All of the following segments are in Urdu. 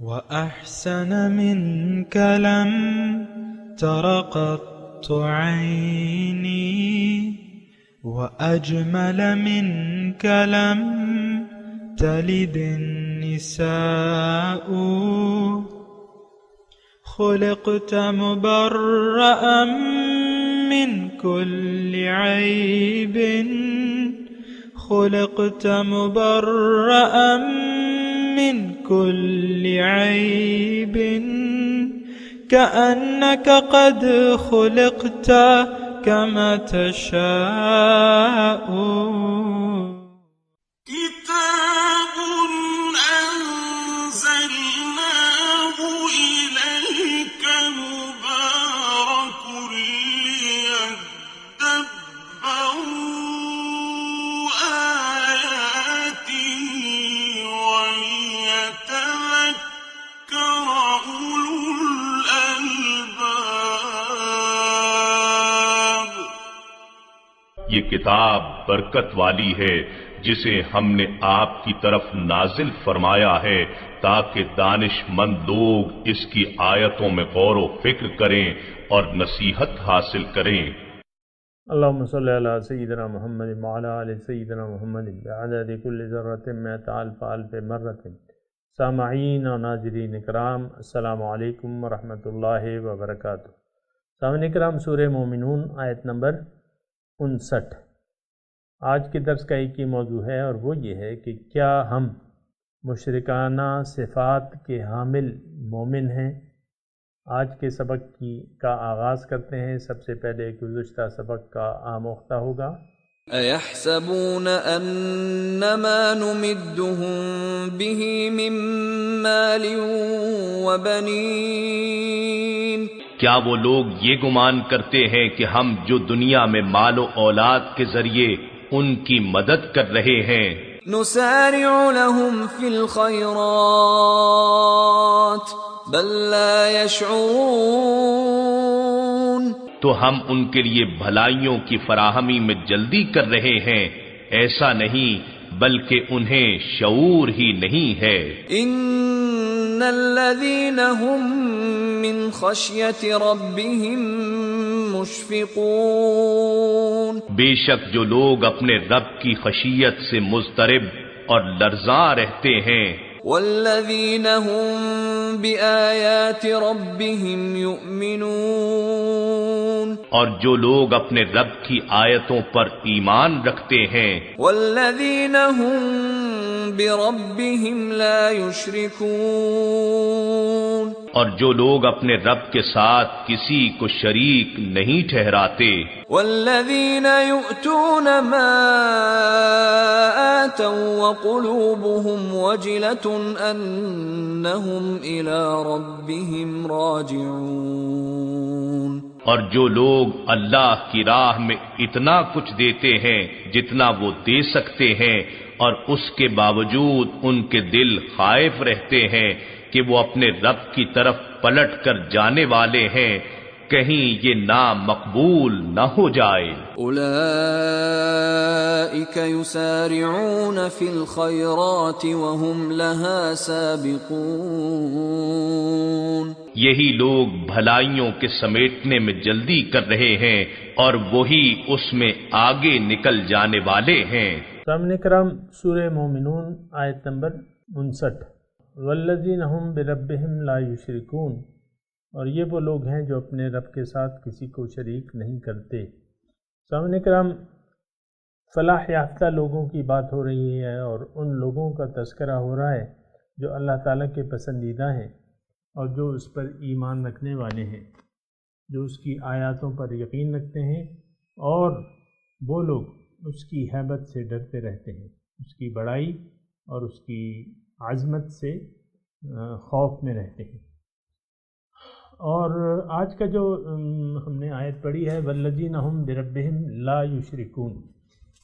وأحسن منك لم تر قط عيني وأجمل منك لم تلد النساء خلقت مبرأ من كل عيب خلقت مبرأ من كل عيب كأنك قد خلقت كما تشاء كتاب أنزلناه إليك مبارك ليدبروا آياته وليتذكر أولو الألباب۔ یہ کتاب برکت والی ہے جسے ہم نے آپ کی طرف نازل فرمایا ہے تاکہ دانش مند لوگ اس کی آیتوں میں غور و فکر کریں اور نصیحت حاصل کریں۔ اللہم صلی علی سیدنا محمد وعلی آل سیدنا محمد بعدد کل ذرۃ مئۃ الف الف مرۃ۔ سامعین و ناظرین اکرام، السلام علیکم ورحمۃ اللہ وبرکاتہ۔ سامعین اکرام، سورہ مومنون آیت نمبر 59۔ آج کے درس کا ایک ہی موضوع ہے اور وہ یہ ہے کہ کیا ہم مشرکانہ صفات کے حامل مومن ہیں؟ آج کے سبق کا آغاز کرتے ہیں۔ سب سے پہلے گزشتہ سبق کا آموختہ ہوگا۔ أَيَحْسَبُونَ أَنَّمَا نُمِدُّهُم بِهِ مِن مَّالٍ وَبَنِينَ۔ کیا وہ لوگ یہ گمان کرتے ہیں کہ ہم جو دنیا میں مال و اولاد کے ذریعے ان کی مدد کر رہے ہیں، نُسَارِعُ لَهُمْ فِي الْخَيْرَاتِ بَل لَّا يَشْعُرُونَ، تو ہم ان کے لیے بھلائیوں کی فراہمی میں جلدی کر رہے ہیں، ایسا نہیں بلکہ انہیں شعور ہی نہیں ہے۔ إِنَّ الَّذِينَ هُم مِّن خَشْيَةِ رَبِّهِم مُشْفِقُونَ، بے شک جو لوگ اپنے رب کی خشیت سے مضطرب اور لرزاں رہتے ہیں، وَالَّذِينَ هُم بِآيَاتِ رَبِّهِمْ يُؤْمِنُونَ، اور جو لوگ اپنے رب کی آیتوں پر ایمان رکھتے ہیں، وَالَّذِينَ هُم بِرَبِّهِمْ لَا يُشْرِكُونَ، اور جو لوگ اپنے رب کے ساتھ کسی کو شریک نہیں ٹھہراتے، وَالَّذِينَ يُؤْتُونَ مَا آتَوا وَقُلُوبُهُمْ وَجِلَةٌ أَنَّهُمْ إِلَى رَبِّهِمْ رَاجِعُونَ، اور جو لوگ اللہ کی راہ میں اتنا کچھ دیتے ہیں جتنا وہ دے سکتے ہیں اور اس کے باوجود ان کے دل خائف رہتے ہیں کہ وہ اپنے رب کی طرف پلٹ کر جانے والے ہیں، کہیں یہ نام مقبول نہ ہو جائے۔ أولئك يسارعون في الخيرات وهم لها سابقون، یہی لوگ بھلائیوں کے سمیٹنے میں جلدی کر رہے ہیں اور وہی اس میں آگے نکل جانے والے ہیں۔ سامعین کرام، سورہ مومنون آیت نمبر 59۔ والذین هم بربهم لا یشرکون، اور یہ وہ لوگ ہیں جو اپنے رب کے ساتھ کسی کو شریک نہیں کرتے۔ سامعین کرام، فلاح یافتہ لوگوں کی بات ہو رہی ہے اور ان لوگوں کا تذکرہ ہو رہا ہے جو اللہ تعالیٰ کے پسندیدہ ہیں اور جو اس پر ایمان رکھنے والے ہیں، جو اس کی آیاتوں پر یقین رکھتے ہیں، اور وہ لوگ اس کی ہیبت سے ڈرتے رہتے ہیں، اس کی بڑائی اور اس کی عظمت سے خوف میں رہتے ہیں۔ اور آج کا جو ہم نے آیت پڑھی ہے، والذین هم بربهم لا یشرکون،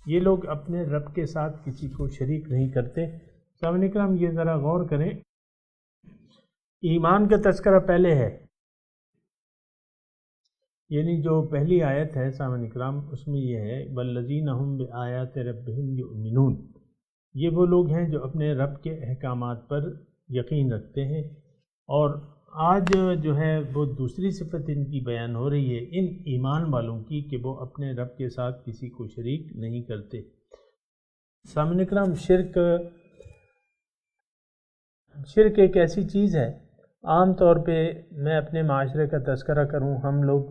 یہ لوگ اپنے رب کے ساتھ کسی کو شریک نہیں کرتے۔ سامعین اکرام، یہ ذرا غور کریں، ایمان کا تذکرہ پہلے ہے، یعنی جو پہلی آیت ہے سامعین اکرام، اس میں یہ ہے والذین هم بآیات ربهم یؤمنون، یہ وہ لوگ ہیں جو اپنے رب کے احکامات پر یقین رکھتے ہیں اور آج جو ہے وہ دوسری صفت ان کی بیان ہو رہی ہے ان ایمان والوں کی کہ وہ اپنے رب کے ساتھ کسی کو شریک نہیں کرتے۔ سامعین کرام، شرک ایک ایسی چیز ہے، عام طور پہ میں اپنے معاشرے کا تذکرہ کروں، ہم لوگ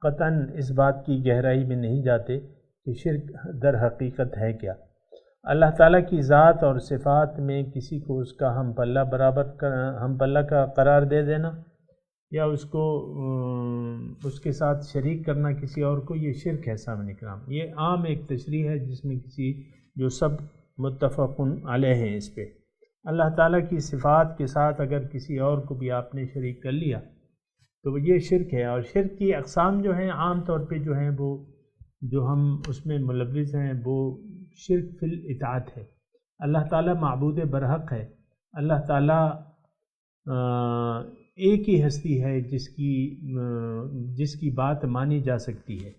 قطعاً اس بات کی گہرائی میں نہیں جاتے کہ شرک در حقیقت ہے کیا۔ اللہ تعالیٰ کی ذات اور صفات میں کسی کو اس کا ہم پلہ کا قرار دے دینا یا اس کو اس کے ساتھ شریک کرنا کسی اور کو، یہ شرک ہے سامعین کرام۔ یہ عام ایک تشریح ہے جس میں جو سب متفق علیہ ہیں اس پہ۔ اللہ تعالیٰ کی صفات کے ساتھ اگر کسی اور کو بھی آپ نے شریک کر لیا تو یہ شرک ہے۔ اور شرک کی اقسام جو ہیں عام طور پہ جو ہیں وہ جو ہم اس میں ملوث ہیں وہ شرک فی الاطاعت ہے۔ اللہ تعالیٰ معبود برحق ہے، اللہ تعالیٰ ایک ہی ہستی ہے جس کی بات مانی جا سکتی ہے،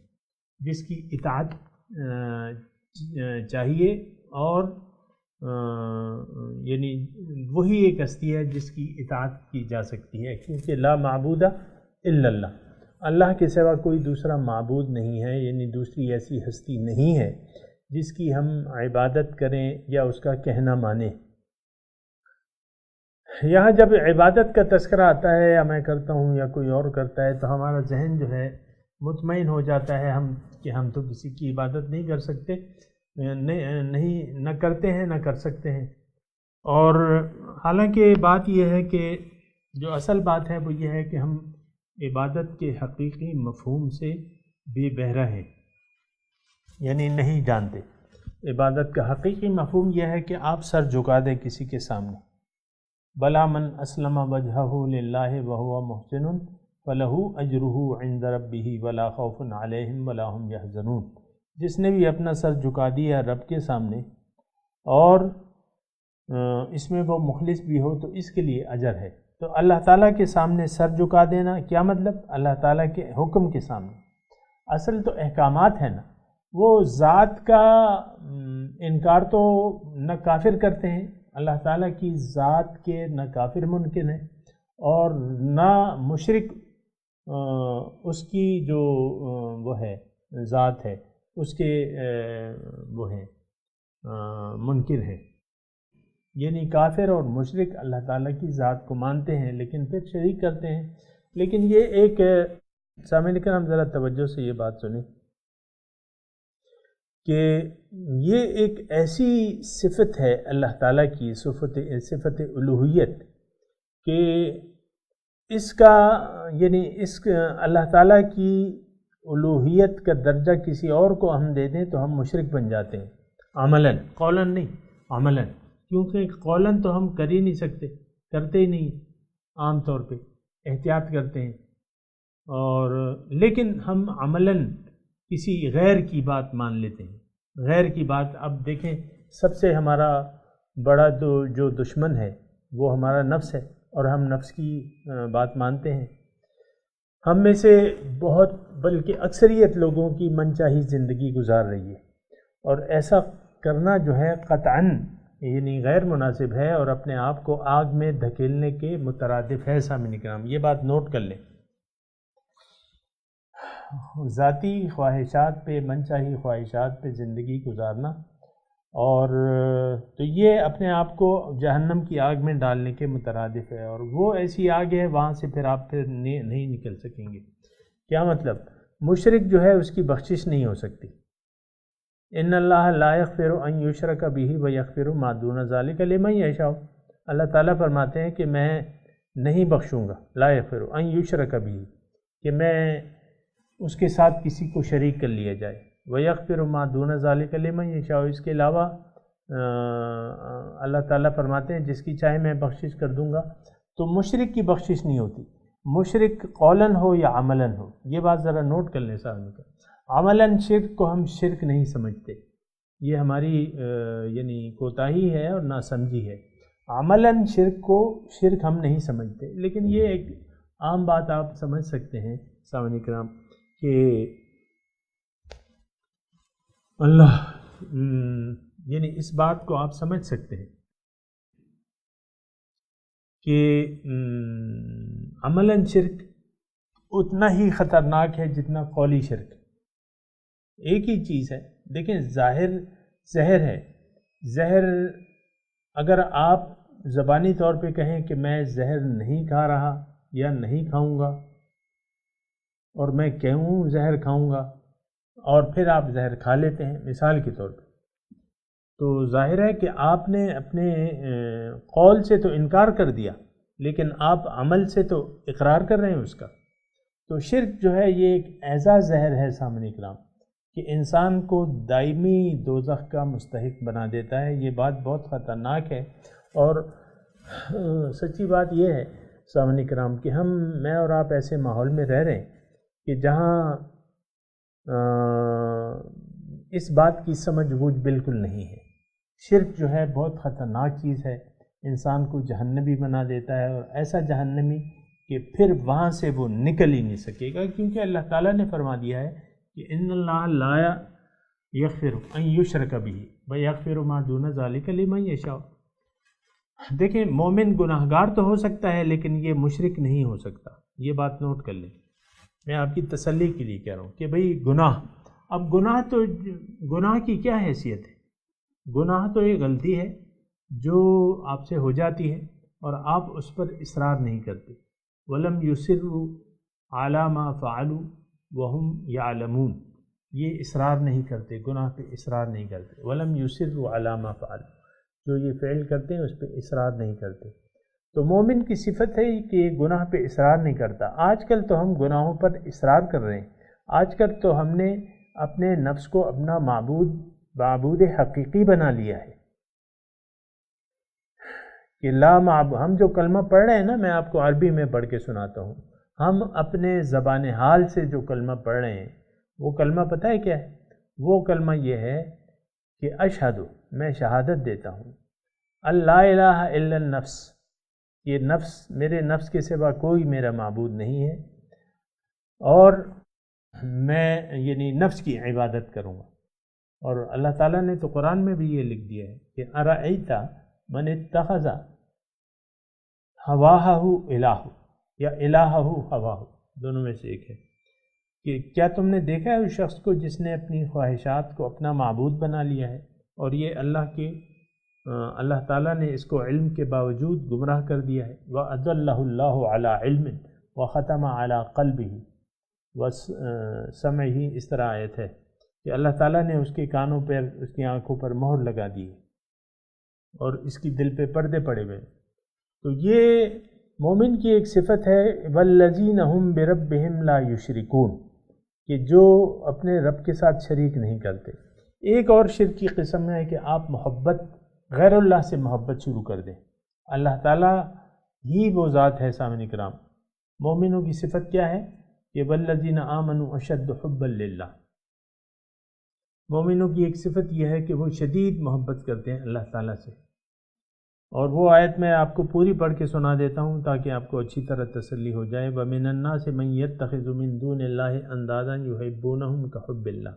جس کی اطاعت چاہیے، اور یعنی وہی ایک ہستی ہے جس کی اطاعت کی جا سکتی ہے، کیونکہ لا معبود الا اللہ، اللہ کے سوا کوئی دوسرا معبود نہیں ہے، یعنی دوسری ایسی ہستی نہیں ہے جس کی ہم عبادت کریں یا اس کا کہنا مانیں۔ یہاں جب عبادت کا تذکرہ آتا ہے یا میں کرتا ہوں یا کوئی اور کرتا ہے تو ہمارا ذہن جو ہے مطمئن ہو جاتا ہے کہ ہم تو کسی کی عبادت نہیں کر سکتے، نہ کرتے ہیں نہ کر سکتے ہیں۔ اور حالانکہ بات یہ ہے کہ جو اصل بات ہے وہ یہ ہے کہ ہم عبادت کے حقیقی مفہوم سے بے بہرہ ہیں، یعنی نہیں جانتے۔ عبادت کا حقیقی مفہوم یہ ہے کہ آپ سر جھکا دیں کسی کے سامنے۔ بلا من اسلم وجہہ للہ وہو محسن فلہ اجرہ عند ربہ ولا خوف علیہم ولا ہم یحزنون۔ جس نے بھی اپنا سر جھکا دیا رب کے سامنے اور اس میں وہ مخلص بھی ہو تو اس کے لیے اجر ہے۔ تو اللہ تعالیٰ کے سامنے سر جھکا دینا کیا مطلب؟ اللہ تعالیٰ کے حکم کے سامنے۔ اصل تو احکامات ہیں نا، وہ ذات کا انکار تو نہ کافر کرتے ہیں، اللہ تعالیٰ کی ذات کے نہ کافر ممکن ہے اور نہ مشرک اس کی جو وہ ہے ذات ہے اس کے وہ ہیں منکر ہیں، یعنی کافر اور مشرک اللہ تعالیٰ کی ذات کو مانتے ہیں لیکن پھر شریک کرتے ہیں۔ لیکن یہ ایک سامعین کرام ذرا توجہ سے یہ بات سنیں کہ یہ ایک ایسی صفت ہے اللہ تعالیٰ کی صفت الوہیت کہ اس کا یعنی اللہ تعالیٰ کی الوہیت کا درجہ کسی اور کو ہم دے دیں تو ہم مشرک بن جاتے ہیں، عملاً، قولاً نہیں، عملاً، کیونکہ قولاً تو ہم کر ہی نہیں سکتے، کرتے ہی نہیں، عام طور پہ احتیاط کرتے ہیں، اور لیکن ہم عملاً کسی غیر کی بات مان لیتے ہیں۔ غیر کی بات، اب دیکھیں سب سے ہمارا بڑا جو دشمن ہے وہ ہمارا نفس ہے، اور ہم نفس کی بات مانتے ہیں۔ ہم میں سے بہت بلکہ اکثریت لوگوں کی من چاہی زندگی گزار رہی ہے، اور ایسا کرنا جو ہے قطعاً یعنی غیر مناسب ہے اور اپنے آپ کو آگ میں دھکیلنے کے مترادف ہے۔ سامعین کرام یہ بات نوٹ کر لیں، ذاتی خواہشات پہ، من چاہی خواہشات پہ زندگی گزارنا، اور تو یہ اپنے آپ کو جہنم کی آگ میں ڈالنے کے مترادف ہے، اور وہ ایسی آگ ہے وہاں سے پھر آپ نہیں نکل سکیں گے۔ کیا مطلب؟ مشرک جو ہے اس کی بخشش نہیں ہو سکتی۔ ان اللہ لا یغفر ان یشرک بہ ویغفر ما دون ذلک لمن یشاء، اللہ تعالیٰ فرماتے ہیں کہ میں نہیں بخشوں گا، لا یغفر ان یشرک بہ، کہ میں اس کے ساتھ کسی کو شریک کر لیا جائے، وَيَغْفِرُ مَا دُونَ ذَلِكَ لِمَن يَشَاءُ، اس کے علاوہ اللہ تعالیٰ فرماتے ہیں جس کی چاہے میں بخشش کر دوں گا۔ تو مشرک کی بخشش نہیں ہوتی، مشرک قولاً ہو یا عملاً ہو، یہ بات ذرا نوٹ کر لیں سامنے کا۔ عملاً شرک کو ہم شرک نہیں سمجھتے، یہ ہماری یعنی کوتاہی ہے اور ناسمجھی ہے۔ عملاً شرک کو شرک ہم نہیں سمجھتے، لیکن یہ ایک عام بات آپ سمجھ سکتے ہیں سامعین کرام کہ اللہ یعنی اس بات کو آپ سمجھ سکتے ہیں کہ عملاً شرک اتنا ہی خطرناک ہے جتنا قولی شرک. ایک ہی چیز ہے. دیکھیں ظاہر زہر ہے. زہر اگر آپ زبانی طور پہ کہیں کہ میں زہر نہیں کھا رہا یا نہیں کھاؤں گا، اور میں کہوں زہر کھاؤں گا اور پھر آپ زہر کھا لیتے ہیں مثال کے طور پہ، تو ظاہر ہے کہ آپ نے اپنے قول سے تو انکار کر دیا، لیکن آپ عمل سے تو اقرار کر رہے ہیں اس کا. تو شرک جو ہے یہ ایک ایسا زہر ہے سامعین کرام کہ انسان کو دائمی دوزخ کا مستحق بنا دیتا ہے. یہ بات بہت خطرناک ہے. اور سچی بات یہ ہے سامعین کرام کہ میں اور آپ ایسے ماحول میں رہ رہے ہیں کہ جہاں اس بات کی سمجھ بوجھ بالکل نہیں ہے. شرک جو ہے بہت خطرناک چیز ہے، انسان کو جہنمی بنا دیتا ہے، اور ایسا جہنمی کہ پھر وہاں سے وہ نکل ہی نہیں سکے گا، کیونکہ اللہ تعالیٰ نے فرما دیا ہے کہ ان اللہ لا یغفر ان یشرک بہ ویغفر ما دون ذلک لمن یشاء. دیکھیں مومن گناہگار تو ہو سکتا ہے لیکن یہ مشرک نہیں ہو سکتا. یہ بات نوٹ کر لیں. میں آپ کی تسلی کے لیے کہہ رہا ہوں کہ بھئی گناہ، اب گناہ کی کیا حیثیت ہے؟ گناہ تو ایک غلطی ہے جو آپ سے ہو جاتی ہے اور آپ اس پر اصرار نہیں کرتے. وَلَمْ يُصِرُّوا عَلَى مَا فَعَلُوا وَهُمْ يَعْلَمُونَ. یہ اصرار نہیں کرتے، گناہ پہ اصرار نہیں کرتے. وَلَمْ يُصِرُّوا عَلَى مَا فَعَلُوا، جو یہ فعل کرتے ہیں اس پہ اصرار نہیں کرتے. تو مومن کی صفت ہے کہ گناہ پہ اصرار نہیں کرتا. آج کل تو ہم گناہوں پر اصرار کر رہے ہیں. آج کل تو ہم نے اپنے نفس کو اپنا معبود حقیقی بنا لیا ہے کہ ہم جو کلمہ پڑھ رہے ہیں نا، میں آپ کو عربی میں پڑھ کے سناتا ہوں. ہم اپنے زبان حال سے جو کلمہ پڑھ رہے ہیں وہ کلمہ پتہ ہے کیا ہے؟ وہ کلمہ یہ ہے کہ اشہد، میں شہادت دیتا ہوں، اللہ الہ الا النفس، یہ نفس، میرے نفس کے سوا کوئی میرا معبود نہیں ہے، اور میں یعنی نفس کی عبادت کروں گا. اور اللہ تعالیٰ نے تو قرآن میں بھی یہ لکھ دیا ہے کہ ارأیت من اتخذ ہواہ الہ یا الہہ ہواہ، دونوں میں سے ایک ہے. کہ کیا تم نے دیکھا ہے اس شخص کو جس نے اپنی خواہشات کو اپنا معبود بنا لیا ہے، اور یہ اللہ تعالیٰ نے اس کو علم کے باوجود گمراہ کر دیا ہے. وَأَضَلَّهُ اللَّهُ عَلَى عِلْمٍ وَخَتَمَ عَلَى قَلْبِهِ وَسَمْعِهِ. اس طرح آیت ہے کہ اللہ تعالیٰ نے اس کے کانوں پر، اس کی آنکھوں پر مہر لگا دی اور اس کی دل پہ پردے پڑے ہوئے. تو یہ مومن کی ایک صفت ہے وَالَّذِينَ هُمْ بِرَبِّهِمْ لَا يُشْرِكُونَ، کہ جو اپنے رب کے ساتھ شریک نہیں کرتے. ایک اور شرک کی قسم ہے کہ آپ محبت غیر اللہ سے محبت شروع کر دیں. اللہ تعالیٰ ہی وہ ذات ہے سامعین کرام. مومنوں کی صفت کیا ہے کہ وَالَّذِينَ آمَنُوا أَشَدُّ حُبًّا لِلَّهِ. مومنوں کی ایک صفت یہ ہے کہ وہ شدید محبت کرتے ہیں اللہ تعالیٰ سے. اور وہ آیت میں آپ کو پوری پڑھ کے سنا دیتا ہوں تاکہ آپ کو اچھی طرح تسلی ہو جائے. وَمِنَ النَّاسِ مَن يَتَّخِذُ مِن دُونِ اللَّهِ أَندَادًا يُحِبُّونَهُمْ كَحُبِّ اللَّهِ.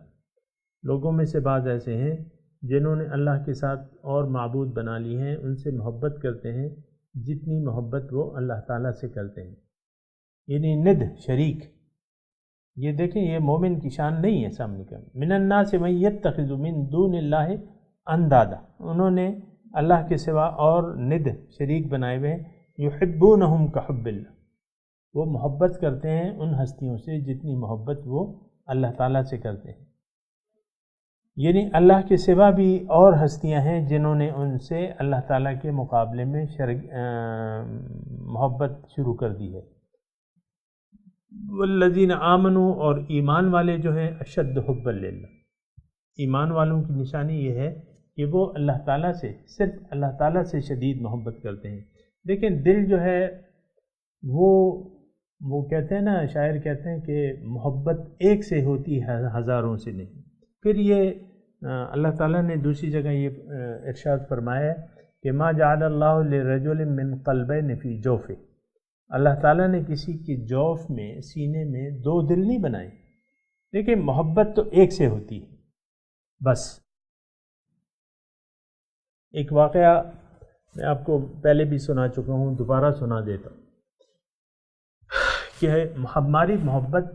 لوگوں میں سے بعض ایسے ہیں جنہوں نے اللہ کے ساتھ اور معبود بنا لی ہیں، ان سے محبت کرتے ہیں جتنی محبت وہ اللہ تعالیٰ سے کرتے ہیں، یعنی ند، شریک. یہ دیکھیں یہ مومن کی شان نہیں ہے سامنے کا. من الناس من يتخذ من دون اللہ اندادا، انہوں نے اللہ کے سوا اور ند، شریک بنائے ہوئے. یحبونہم کحب اللہ، وہ محبت کرتے ہیں ان ہستیوں سے جتنی محبت وہ اللہ تعالیٰ سے کرتے ہیں. یعنی اللہ کے سوا بھی اور ہستیاں ہیں جنہوں نے ان سے اللہ تعالیٰ کے مقابلے میں محبت شروع کر دی ہے. والذین آمنوا، اور ایمان والے جو ہیں اشد حبا للہ. ایمان والوں کی نشانی یہ ہے کہ وہ اللہ تعالیٰ سے، صرف اللہ تعالیٰ سے شدید محبت کرتے ہیں. لیکن دل جو ہے وہ کہتے ہیں نا، شاعر کہتے ہیں کہ محبت ایک سے ہوتی ہے ہزاروں سے نہیں. پھر یہ اللہ تعالیٰ نے دوسری جگہ یہ ارشاد فرمایا ہے کہ ما جعل اللہ لرجل من قلبین فی جوفہ. اللہ تعالیٰ نے کسی کے جوف میں، سینے میں دو دل نہیں بنائے. لیکن محبت تو ایک سے ہوتی ہے بس. ایک واقعہ میں آپ کو پہلے بھی سنا چکا ہوں، دوبارہ سنا دیتا ہوں کہ ہماری محبت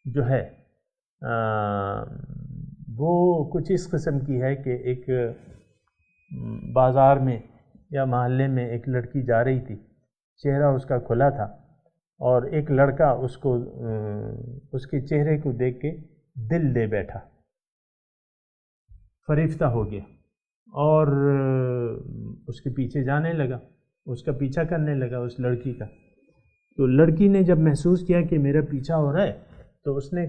جو ہے وہ کچھ اس قسم کی ہے کہ ایک بازار میں یا محلے میں ایک لڑکی جا رہی تھی، چہرہ اس کا کھلا تھا، اور ایک لڑکا اس کے چہرے کو دیکھ کے دل دے بیٹھا، فریفتہ ہو گیا اور اس کے پیچھے جانے لگا، اس کا پیچھا کرنے لگا اس لڑکی کا۔ تو لڑکی نے جب محسوس کیا کہ میرا پیچھا ہو رہا ہے تو اس نے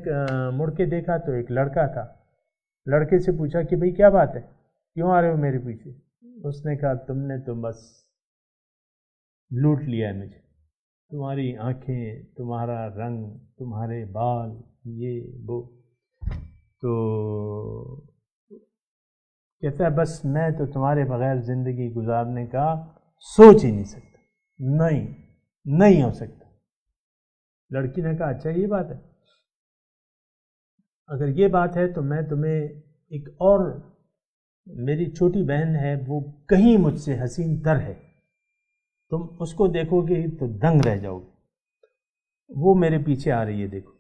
مڑ کے دیکھا تو ایک لڑکا تھا۔ لڑکے سے پوچھا کہ بھئی کیا بات ہے، کیوں آ رہے ہو میرے پیچھے؟ اس نے کہا تم نے تو بس لوٹ لیا ہے مجھے، تمہاری آنکھیں، تمہارا رنگ، تمہارے بال، یہ وہ۔ تو کہتا ہے بس میں تو تمہارے بغیر زندگی گزارنے کا سوچ ہی نہیں سکتا، نہیں ہو سکتا۔ لڑکی نے کہا اچھا یہ بات ہے، اگر یہ بات ہے تو میں تمہیں ایک اور، میری چھوٹی بہن ہے وہ کہیں مجھ سے حسین تر ہے، تم اس کو دیکھو گے تو دنگ رہ جاؤ گے، وہ میرے پیچھے آ رہی ہے دیکھو۔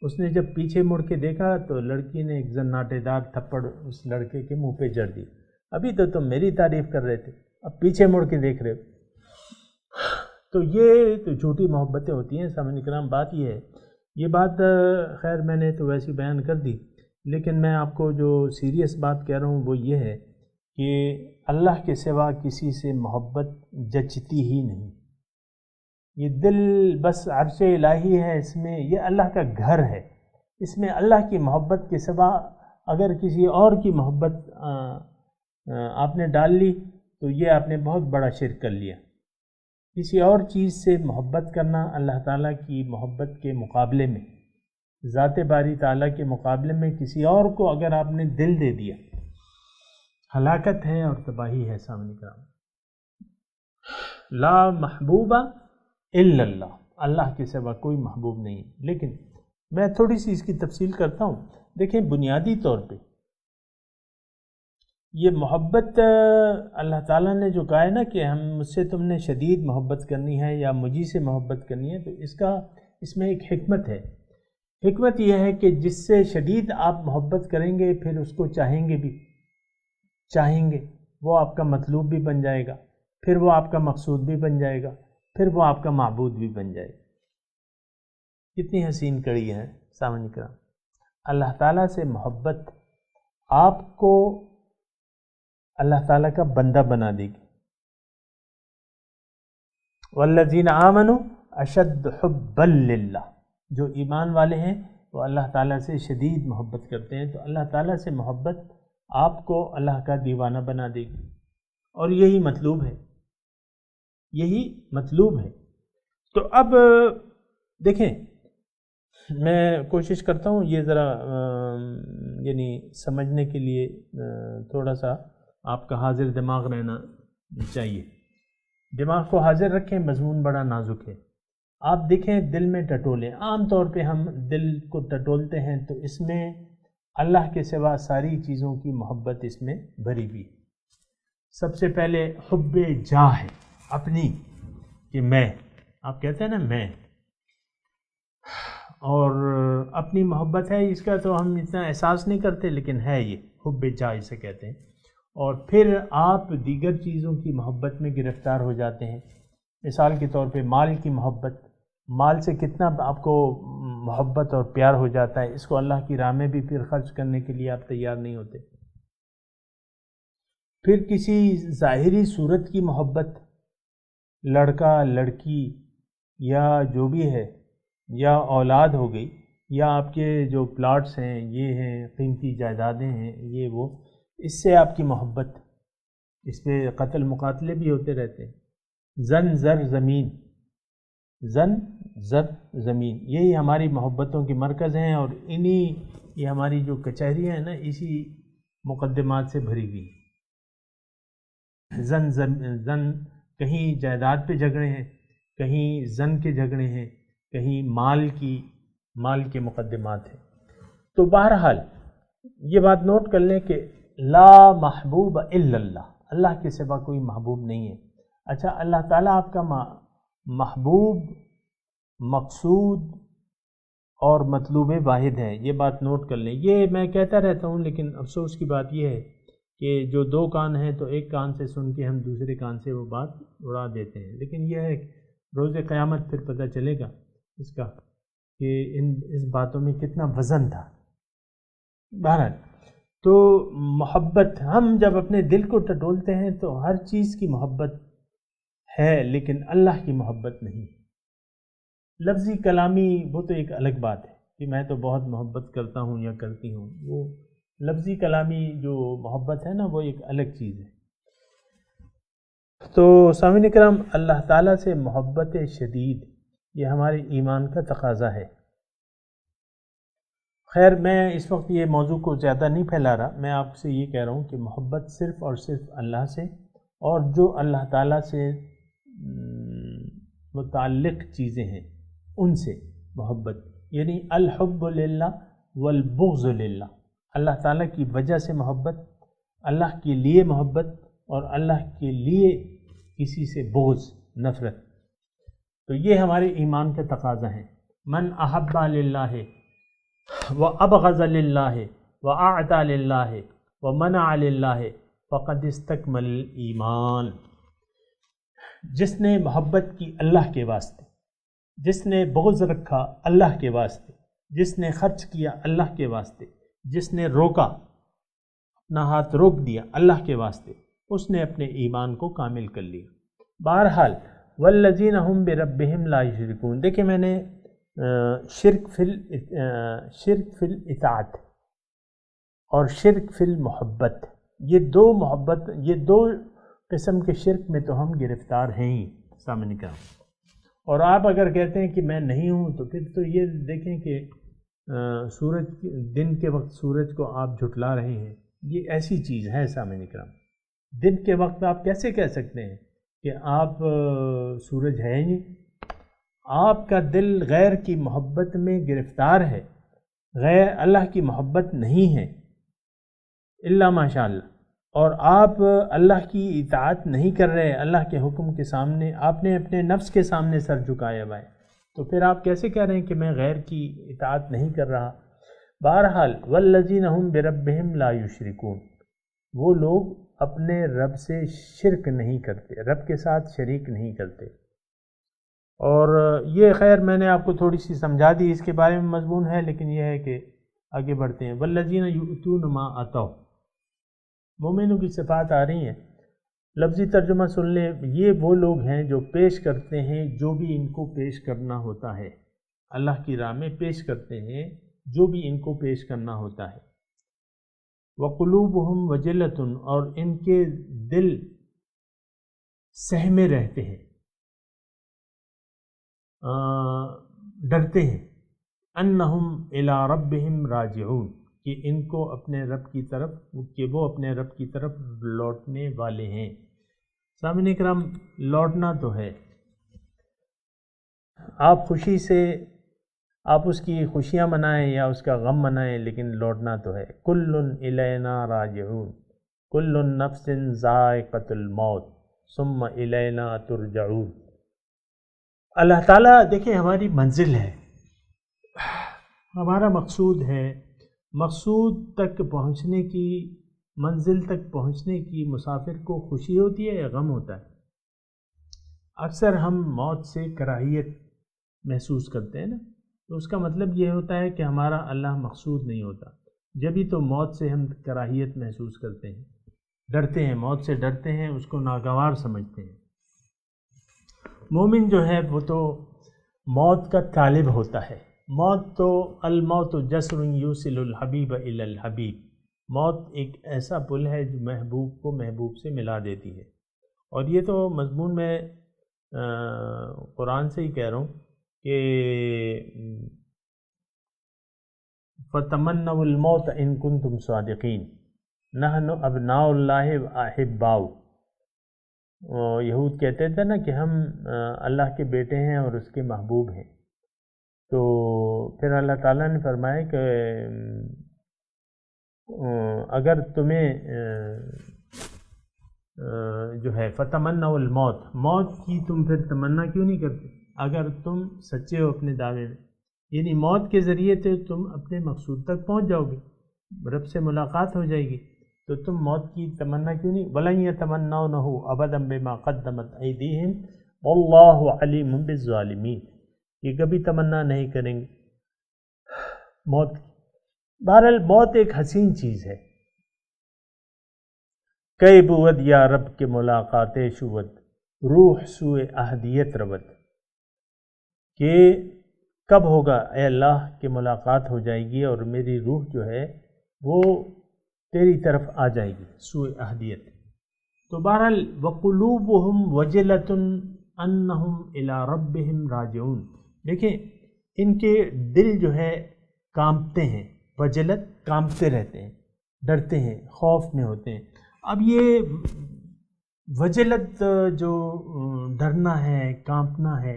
اس نے جب پیچھے مڑ کے دیکھا تو لڑکی نے ایک زناٹے دار تھپڑ اس لڑکے کے منہ پہ جڑ دی۔ ابھی تو تم میری تعریف کر رہے تھے، اب پیچھے مڑ کے دیکھ رہے ہو۔ تو یہ تو جھوٹی محبتیں ہوتی ہیں سامعین کرام۔ بات یہ ہے، یہ بات خیر میں نے تو ویسی بیان کر دی، لیکن میں آپ کو جو سیریس بات کہہ رہا ہوں وہ یہ ہے کہ اللہ کے سوا کسی سے محبت جچتی ہی نہیں۔ یہ دل بس عرش الہی ہے، اس میں یہ اللہ کا گھر ہے، اس میں اللہ کی محبت کے سوا اگر کسی اور کی محبت آپ نے ڈال لی تو یہ آپ نے بہت بڑا شرک کر لیا۔ کسی اور چیز سے محبت کرنا اللہ تعالیٰ کی محبت کے مقابلے میں، ذات باری تعالیٰ کے مقابلے میں کسی اور کو اگر آپ نے دل دے دیا، ہلاکت ہے اور تباہی ہے سامنے کا۔ لا محبوب الا اللہ، اللہ کے سوا کوئی محبوب نہیں۔ لیکن میں تھوڑی سی اس کی تفصیل کرتا ہوں۔ دیکھیں بنیادی طور پہ یہ محبت اللہ تعالیٰ نے جو کہا ہے نا کہ مجھ سے تم نے شدید محبت کرنی ہے یا مجھے سے محبت کرنی ہے، تو اس میں ایک حکمت ہے۔ حکمت یہ ہے کہ جس سے شدید آپ محبت کریں گے پھر اس کو چاہیں گے، وہ آپ کا مطلوب بھی بن جائے گا، پھر وہ آپ کا مقصود بھی بن جائے گا، پھر وہ آپ کا معبود بھی بن جائے گا۔ کتنی حسین کڑی ہے سامعین کرام۔ اللہ تعالیٰ سے محبت آپ کو اللہ تعالیٰ کا بندہ بنا دے گی۔ والذین آمنوا اشد حبا للہ، جو ایمان والے ہیں وہ اللہ تعالیٰ سے شدید محبت کرتے ہیں، تو اللہ تعالیٰ سے محبت آپ کو اللہ کا دیوانہ بنا دے گی، اور یہی مطلوب ہے۔ تو اب دیکھیں میں کوشش کرتا ہوں یہ ذرا یعنی سمجھنے کے لیے تھوڑا سا آپ کا حاضر دماغ رہنا چاہیے۔ دماغ کو حاضر رکھیں، مضمون بڑا نازک ہے۔ آپ دیکھیں دل میں ٹٹولیں، عام طور پہ ہم دل کو ٹٹولتے ہیں تو اس میں اللہ کے سوا ساری چیزوں کی محبت اس میں بھری ہوئی۔ سب سے پہلے حب جاہ ہے، اپنی، کہ میں، آپ کہتے ہیں نا میں، اور اپنی محبت ہے، اس کا تو ہم اتنا احساس نہیں کرتے لیکن ہے، یہ حب جاہ اسے کہتے ہیں۔ اور پھر آپ دیگر چیزوں کی محبت میں گرفتار ہو جاتے ہیں۔ مثال کے طور پہ مال کی محبت، مال سے کتنا آپ کو محبت اور پیار ہو جاتا ہے، اس کو اللہ کی راہ میں بھی پھر خرچ کرنے کے لیے آپ تیار نہیں ہوتے۔ پھر کسی ظاہری صورت کی محبت، لڑکا لڑکی یا جو بھی ہے، یا اولاد ہو گئی، یا آپ کے جو پلاٹس ہیں، یہ ہیں قیمتی جائیدادیں ہیں، یہ وہ، اس سے آپ کی محبت، اس پہ قتل مقاتلے بھی ہوتے رہتے ہیں۔ زن زر زمین، زن زر زمین، یہی ہماری محبتوں کے مرکز ہیں، اور یہ ہماری جو کچہریاں ہیں نا، اسی مقدمات سے بھری ہوئی۔ زن کہیں جائیداد پہ جھگڑے ہیں، کہیں زن کے جھگڑے ہیں، کہیں مال کے مقدمات ہیں۔ تو بہرحال یہ بات نوٹ کر لیں کہ لا محبوب الا اللہ، اللہ کے سوا کوئی محبوب نہیں ہے۔ اچھا، اللہ تعالیٰ آپ کا محبوب، مقصود اور مطلوب واحد ہے، یہ بات نوٹ کر لیں۔ یہ میں کہتا رہتا ہوں، لیکن افسوس کی بات یہ ہے کہ جو دو کان ہیں تو ایک کان سے سن کے ہم دوسرے کان سے وہ بات اڑا دیتے ہیں، لیکن یہ ہے روز قیامت پھر پتہ چلے گا اس کا کہ اس باتوں میں کتنا وزن تھا۔ بہرحال تو محبت، ہم جب اپنے دل کو ٹٹولتے ہیں تو ہر چیز کی محبت ہے، لیکن اللہ کی محبت نہیں۔ لفظی کلامی وہ تو ایک الگ بات ہے کہ میں تو بہت محبت کرتا ہوں یا کرتی ہوں، وہ لفظی کلامی جو محبت ہے نا وہ ایک الگ چیز ہے۔ تو سامعین کرام، اللہ تعالیٰ سے محبت شدید یہ ہمارے ایمان کا تقاضا ہے۔ خیر، میں اس وقت یہ موضوع کو زیادہ نہیں پھیلا رہا، میں آپ سے یہ کہہ رہا ہوں کہ محبت صرف اور صرف اللہ سے اور جو اللہ تعالیٰ سے متعلق چیزیں ہیں ان سے محبت، یعنی الحب للہ والبغض للہ، اللہ تعالیٰ کی وجہ سے محبت، اللہ کے لیے محبت اور اللہ کے لیے کسی سے بغض، نفرت۔ تو یہ ہمارے ایمان کا تقاضا ہے۔ من احب للہ وابغض للہ واعطى للہ ومنع للہ فقد استکمل الایمان۔ جس نے محبت کی اللہ کے واسطے، جس نے بغض رکھا اللہ کے واسطے، جس نے خرچ کیا اللہ کے واسطے، جس نے روکا، اپنا ہاتھ روک دیا اللہ کے واسطے، اس نے اپنے ایمان کو کامل کر لیا۔ بہرحال والذین ہم بربہم لا یشرکون، دیکھیں میں نے شرک فی الاطاعت اور شرک فی المحبت، یہ دو قسم کے شرک میں تو ہم گرفتار ہیں ہی سامنے کا۔ اور آپ اگر کہتے ہیں کہ میں نہیں ہوں تو پھر تو یہ دیکھیں کہ دن کے وقت سورج کو آپ جھٹلا رہے ہیں، یہ ایسی چیز ہے سامعین کرام۔ دن کے وقت آپ کیسے کہہ سکتے ہیں کہ آپ سورج ہے نہیں؟ آپ کا دل غیر کی محبت میں گرفتار ہے، غیر اللہ کی محبت نہیں ہے الا ماشاء اللہ، اور آپ اللہ کی اطاعت نہیں کر رہے، اللہ کے حکم کے سامنے آپ نے اپنے نفس کے سامنے سر جھکایا ہوا ہے، تو پھر آپ کیسے کہہ رہے ہیں کہ میں غیر کی اطاعت نہیں کر رہا؟ بہرحال والذین ہم بربہم لا یشرکون، وہ لوگ اپنے رب سے شرک نہیں کرتے، رب کے ساتھ شریک نہیں کرتے۔ اور یہ خیر میں نے آپ کو تھوڑی سی سمجھا دی، اس کے بارے میں مضمون ہے، لیکن یہ ہے کہ آگے بڑھتے ہیں۔ والذین یؤتون ما آتوا، مومنوں کی صفات آ رہی ہیں، لفظی ترجمہ سن لیں، یہ وہ لوگ ہیں جو پیش کرتے ہیں جو بھی ان کو پیش کرنا ہوتا ہے، اللہ کی راہ میں پیش کرتے ہیں جو بھی ان کو پیش کرنا ہوتا ہے۔ وقلوبہم وجلۃ، اور ان کے دل سہمے رہتے ہیں، ڈرتے ہیں، انہم الی ربہم راجعون، کہ ان کو اپنے رب کی طرف، کہ وہ اپنے رب کی طرف لوٹنے والے ہیں۔ سامعین کرام، لوٹنا تو ہے، آپ خوشی سے آپ اس کی خوشیاں منائیں یا اس کا غم منائیں، لیکن لوٹنا تو ہے۔ کل الینا راجعون، کل نفس ذائقۃ الموت ثم الینا ترجعون۔ اللہ تعالیٰ دیکھیں ہماری منزل ہے، ہمارا مقصود ہے، مقصود تک پہنچنے کی، منزل تک پہنچنے کی مسافر کو خوشی ہوتی ہے یا غم ہوتا ہے؟ اکثر ہم موت سے کراہیت محسوس کرتے ہیں نا، تو اس کا مطلب یہ ہوتا ہے کہ ہمارا اللہ مقصود نہیں ہوتا، جبھی تو موت سے ہم کراہیت محسوس کرتے ہیں، ڈرتے ہیں، موت سے ڈرتے ہیں، اس کو ناگوار سمجھتے ہیں۔ مومن جو ہے وہ تو موت کا طالب ہوتا ہے، موت تو الموت جسر یوصل الحبیب الی الحبیب، موت ایک ایسا پل ہے جو محبوب کو محبوب سے ملا دیتی ہے۔ اور یہ تو مضمون میں قرآن سے ہی کہہ رہا ہوں کہ فَتَمَنَّوُا الْمَوْتَ إِن كُنتُمْ صَادِقِينَ نَحْنُ أَبْنَاءُ اللَّهِ وَأَحِبَّاؤُهُ۔ یہود کہتے تھے نا کہ ہم اللہ کے بیٹے ہیں اور اس کے محبوب ہیں، تو پھر اللہ تعالیٰ نے فرمایا کہ اگر تمہیں جو ہے فتمنوا الموت، موت کی تم پھر تمنا کیوں نہیں کرتے اگر تم سچے ہو اپنے دعوے میں؟ یعنی موت کے ذریعے سے تم اپنے مقصود تک پہنچ جاؤ گے، رب سے ملاقات ہو جائے گی، تو تم موت کی تمنا کیوں نہیں؟ وَلَن يَتَمَنَّوْنَهُ أَبَدًا بِمَا قَدَّمَتْ أَيْدِيهِمْ وَاللَّهُ عَلِيمٌ بِالظَّالِمِينَ، یہ کبھی تمنا نہیں کریں گے موت کی۔ بہرحال موت ایک حسین چیز ہے۔ کئی بود یا رب کے ملاقات شود، روح سوئے احدیت رود، کہ کب ہوگا اے اللہ کہ ملاقات ہو جائے گی اور میری روح جو ہے وہ تیری طرف آ جائے گی، سوئے احدیت۔ تو بہرحال وقلوبہم وجلۃ انہم الی ربہم راجعون، دیکھیں ان کے دل جو ہے کانپتے ہیں، وجلت کانپتے رہتے ہیں، ڈرتے ہیں، خوف میں ہوتے ہیں۔ اب یہ وجلت جو ڈرنا ہے، کانپنا ہے،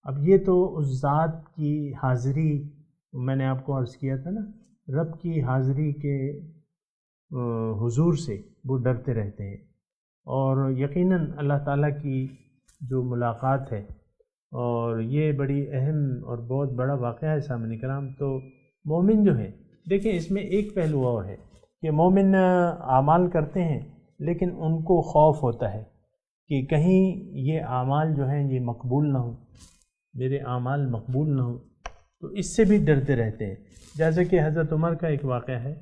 اب یہ تو اس ذات کی حاضری، میں نے آپ کو عرض کیا تھا نا، رب کی حاضری کے حضور سے وہ ڈرتے رہتے ہیں، اور یقیناً اللہ تعالیٰ کی جو ملاقات ہے، اور یہ بڑی اہم اور بہت بڑا واقعہ ہے سامعین کرام۔ تو مومن جو ہے، دیکھیں اس میں ایک پہلو اور ہے کہ مومن اعمال کرتے ہیں لیکن ان کو خوف ہوتا ہے کہ کہیں یہ اعمال جو ہیں یہ مقبول نہ ہوں، میرے اعمال مقبول نہ ہوں، تو اس سے بھی ڈرتے رہتے ہیں۔ جیسے کہ حضرت عمر کا ایک واقعہ ہے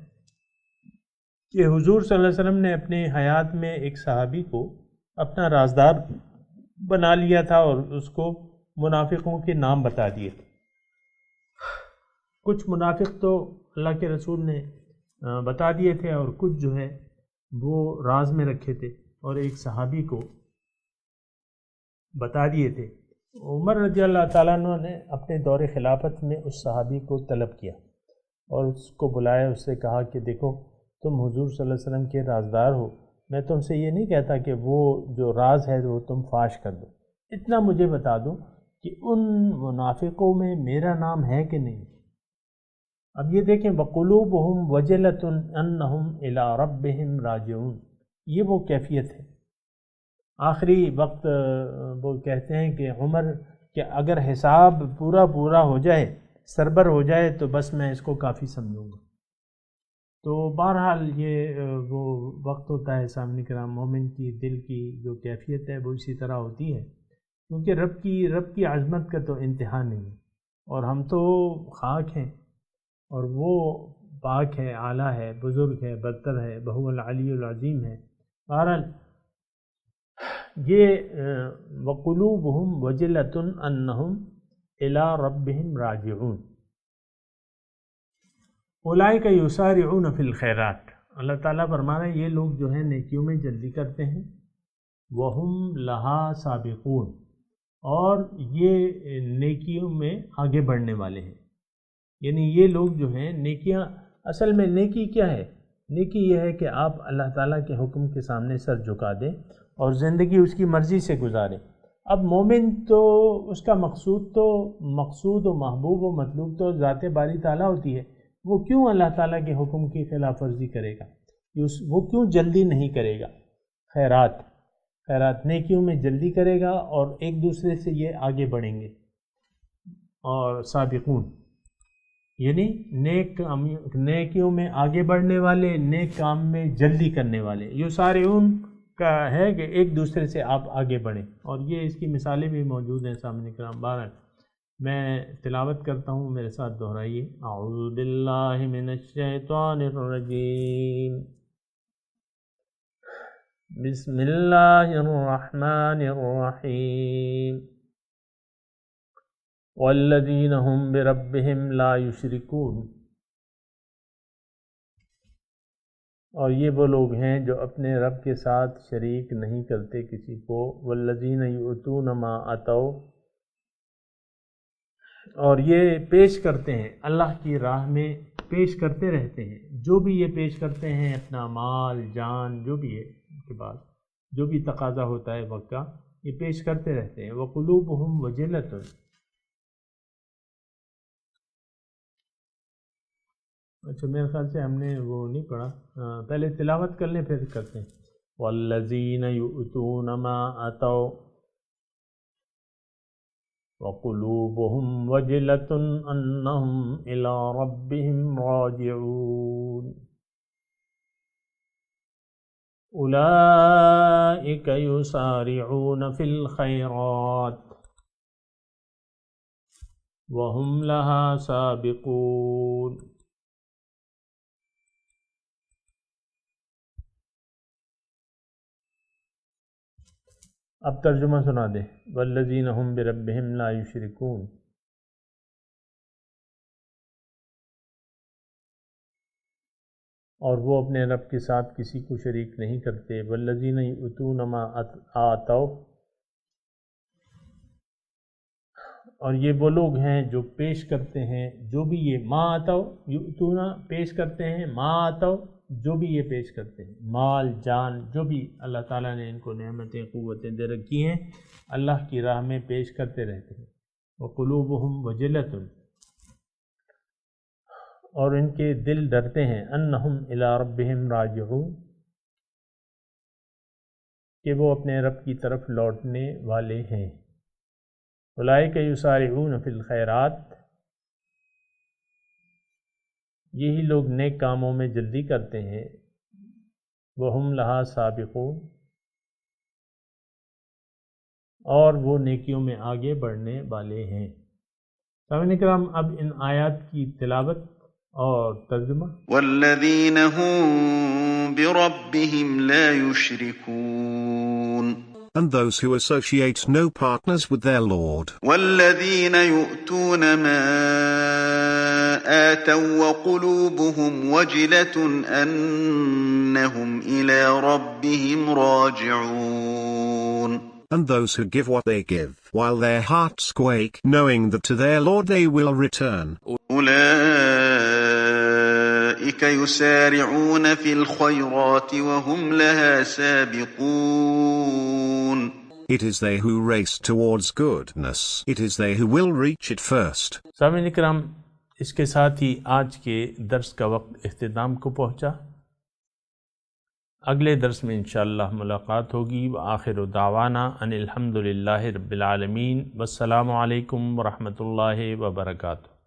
کہ حضور صلی اللہ علیہ وسلم نے اپنے حیات میں ایک صحابی کو اپنا رازدار بنا لیا تھا اور اس کو منافقوں کے نام بتا دیے تھے۔ کچھ منافق تو اللہ کے رسول نے بتا دیے تھے اور کچھ جو ہے وہ راز میں رکھے تھے اور ایک صحابی کو بتا دیے تھے۔ عمر رضی اللہ تعالیٰ عنہ نے اپنے دور خلافت میں اس صحابی کو طلب کیا اور اس کو بلایا، اس سے کہا کہ دیکھو تم حضور صلی اللہ علیہ وسلم کے رازدار ہو، میں تم سے یہ نہیں کہتا کہ وہ جو راز ہے وہ تم فاش کر دو، اتنا مجھے بتا دو کہ ان منافقوں میں میرا نام ہے کہ نہیں۔ اب یہ دیکھیں وَقُلُوبُهُمْ وَجِلَةٌ أَنَّهُمْ إِلَىٰ رَبِّهِمْ رَاجِعُونَ، یہ وہ کیفیت ہے۔ آخری وقت وہ کہتے ہیں کہ عمر کہ اگر حساب پورا ہو جائے، سربر ہو جائے تو بس میں اس کو کافی سمجھوں گا۔ تو بہرحال یہ وہ وقت ہوتا ہے سامعین کرام، مومن کی دل کی جو کیفیت ہے وہ اسی طرح ہوتی ہے، کیونکہ رب کی عظمت کا تو انتہا نہیں ہے، اور ہم تو خاک ہیں اور وہ پاک ہے، اعلیٰ ہے، بزرگ ہے، برتر ہے، بہو العلی العظیم ہے۔ بہرحال یہ وَقُلُوبُهُمْ وَجِلَةٌ أَنَّهُمْ إِلَىٰ رَبِّهِمْ رَاجِعُونَ اولئک یسارعون فی الخیرات، اللہ تعالیٰ فرما رہے ہیں یہ لوگ جو ہیں نیکیوں میں جلدی کرتے ہیں، وَهُمْ لَهَا سابقون، اور یہ نیکیوں میں آگے بڑھنے والے ہیں۔ یعنی یہ لوگ جو ہیں نیکیاں، اصل میں نیکی کیا ہے؟ نیکی یہ ہے کہ آپ اللہ تعالیٰ کے حکم کے سامنے سر جھکا دیں اور زندگی اس کی مرضی سے گزاریں۔ اب مومن تو اس کا مقصود و محبوب و مطلوب تو ذات باری تعالیٰ ہوتی ہے، وہ کیوں اللہ تعالیٰ کے حکم کی خلاف ورزی کرے گا؟ وہ کیوں جلدی نہیں کرے گا؟ خیرات نیکیوں میں جلدی کرے گا اور ایک دوسرے سے یہ آگے بڑھیں گے۔ اور سابقون یعنی نیکیوں میں آگے بڑھنے والے، نیک کام میں جلدی کرنے والے۔ یسارعون کا ہے کہ ایک دوسرے سے آپ آگے بڑھیں، اور یہ اس کی مثالیں بھی موجود ہیں سامنے کرام۔ بہرحال میں تلاوت کرتا ہوں، میرے ساتھ دہرائیے۔ اعوذ باللہ من الشیطان الرجیم، بسم اللہ الرحمن الرحیم، والذین هم بربهم لا یشرکون، اور یہ وہ لوگ ہیں جو اپنے رب کے ساتھ شریک نہیں کرتے کسی کو۔ والذین یؤتون ما آتوا، اور یہ پیش کرتے ہیں اللہ کی راہ میں، پیش کرتے رہتے ہیں جو بھی یہ پیش کرتے ہیں، اپنا مال جان جو بھی ہے، ان کے بعد جو بھی تقاضا ہوتا ہے وقت کا، یہ پیش کرتے رہتے ہیں۔ وقلوبہم وجلۃ، اچھا میرے خیال سے ہم نے وہ نہیں پڑھا، پہلے تلاوت کر لیں پھر کرتے ہیں۔ والذین یؤتون ما اتوا وقلوبهم وجلة انہم الی ربهم راجعون اولئک یسارعون فی الخیرات وهم لها سابقون۔ اب ترجمہ سنا دے۔ والذین هم بربهم لا یشرکون، اور وہ اپنے رب کے ساتھ کسی کو شریک نہیں کرتے۔ والذین یؤتون ما آتوا، اور یہ وہ لوگ ہیں جو پیش کرتے ہیں جو بھی یہ ما آتوا یؤتون پیش کرتے ہیں، ما آتوا جو بھی یہ پیش کرتے ہیں، مال جان جو بھی اللہ تعالیٰ نے ان کو نعمتیں قوتیں دے رکھی ہیں، اللہ کی راہ میں پیش کرتے رہتے ہیں۔ وقلوبہم وجلۃ، اور ان کے دل ڈرتے ہیں، انہم الی ربہم راجعون، کہ وہ اپنے رب کی طرف لوٹنے والے ہیں۔ اولئک یسارعون فی الخیرات، یہی لوگ نیک کاموں میں جلدی کرتے ہیں۔ وہم لہا سابقون، اور وہ نیکیوں میں آگے بڑھنے والے ہیں۔ سامعین کرام، اب ان آیات کی تلاوت اور ترجمہ۔ والذین هم بربهم لا یشرکون، and those who associate no partners with their Lord. والذین یؤتون ما آتوا وقلوبهم وجلة أنهم إلى ربهم راجعون، And those who give what they give, while their hearts quake, knowing that to their Lord they will return. أولئك يسارعون في الخيرات وهم لها سابقون، It is they who race towards goodness. It is they who will reach it first. سامعین اکرام، اس کے ساتھ ہی آج کے درس کا وقت اختتام کو پہنچا۔ اگلے درس میں انشاءاللہ ملاقات ہوگی۔ وآخر دعوانا ان الحمد للہ رب العالمین، والسلام علیکم ورحمۃ اللہ وبرکاتہ۔